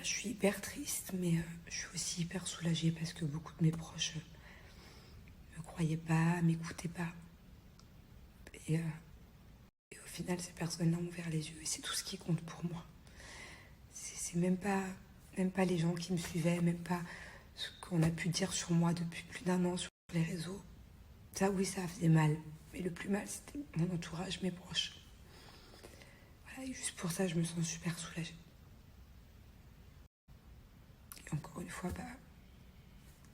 Je suis hyper triste, mais je suis aussi hyper soulagée parce que beaucoup de mes proches ne me croyaient pas, m'écoutaient pas. Et au final, ces personnes-là m'ont ouvert les yeux et c'est tout ce qui compte pour moi. C'est même pas les gens qui me suivaient, même pas ce qu'on a pu dire sur moi depuis plus d'1 an sur les réseaux. Ça, oui, ça faisait mal. Mais le plus mal, c'était mon entourage, mes proches. Voilà, et juste pour ça, je me sens super soulagée. Et encore une fois,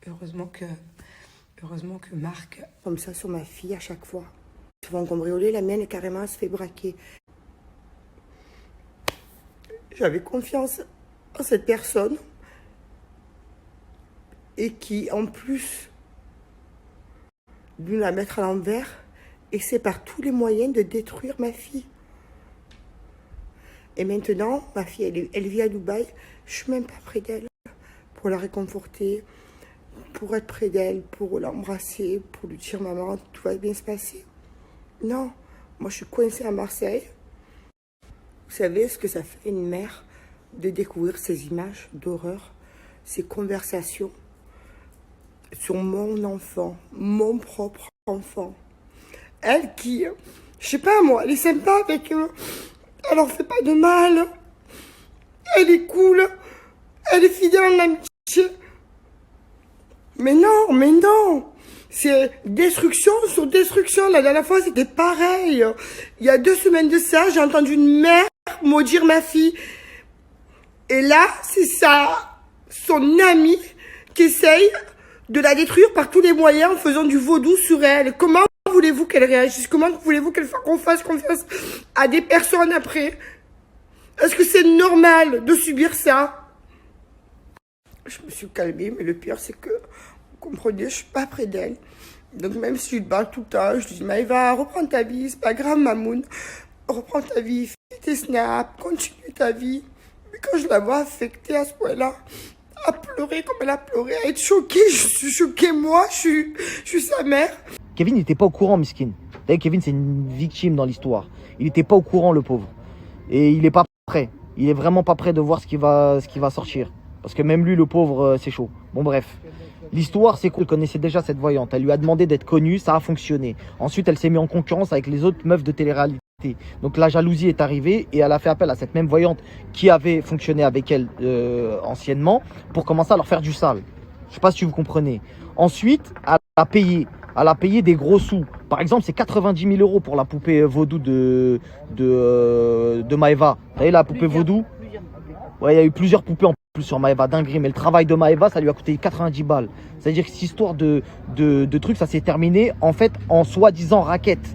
heureusement que Marc... Comme ça sur ma fille à chaque fois. Ils se font cambrioler, la mienne, carrément, elle se fait braquer. J'avais confiance en cette personne. Et qui, en plus de la mettre à l'envers, essaie par tous les moyens de détruire ma fille. Et maintenant, ma fille, elle vit à Dubaï. Je suis même pas près d'elle pour la réconforter, pour être près d'elle, pour l'embrasser, pour lui dire « Maman, tout va bien se passer ». Non, moi je suis coincée à Marseille. Vous savez ce que ça fait une mère de découvrir ces images d'horreur, ces conversations sur mon enfant, mon propre enfant. Elle qui, je sais pas moi, elle est sympa avec eux, elle leur fait pas de mal, elle est cool, elle est fidèle en amitié. Mais non, c'est destruction sur destruction. La dernière fois, c'était pareil. Il y a 2 semaines de ça, j'ai entendu une mère maudire ma fille. Et là, c'est ça, son ami qui essaye de la détruire par tous les moyens en faisant du vaudou sur elle. Comment voulez-vous qu'elle réagisse? Comment voulez-vous qu'on fasse confiance à des personnes après? Est-ce que c'est normal de subir ça? Je me suis calmée, mais le pire, c'est que, vous comprenez, je suis pas près d'elle. Donc même si je lui parle tout le temps, je lui dis, Maëva, reprends ta vie, c'est pas grave, Mamoun. Reprends ta vie, fais tes snaps, continue ta vie. Mais quand je la vois affectée à ce point-là, à pleurer comme elle a pleuré, à être choquée, je suis choquée, moi, je suis sa mère. Kevin n'était pas au courant, Miskin. Vous savez, Kevin, c'est une victime dans l'histoire. Il n'était pas au courant, le pauvre. Et il n'est pas prêt. Il est vraiment pas prêt de voir ce qui va sortir. Parce que même lui, le pauvre, c'est chaud. Bon, bref. L'histoire, c'est qu'elle connaissait déjà cette voyante. Elle lui a demandé d'être connue, ça a fonctionné. Ensuite, elle s'est mise en concurrence avec les autres meufs de télé-réalité. Donc la jalousie est arrivée et elle a fait appel à cette même voyante qui avait fonctionné avec elle anciennement pour commencer à leur faire du sale. Je sais pas si vous comprenez. Ensuite, elle a payé des gros sous. Par exemple, c'est 90 000 € pour la poupée vaudou de Maëva. Vous voyez la poupée vaudou? Ouais, il y a eu plusieurs poupées en plus sur Maëva, dinguerie. Mais le travail de Maëva, ça lui a coûté 90 balles. C'est-à-dire que cette histoire de trucs, ça s'est terminé en fait en soi-disant raquette.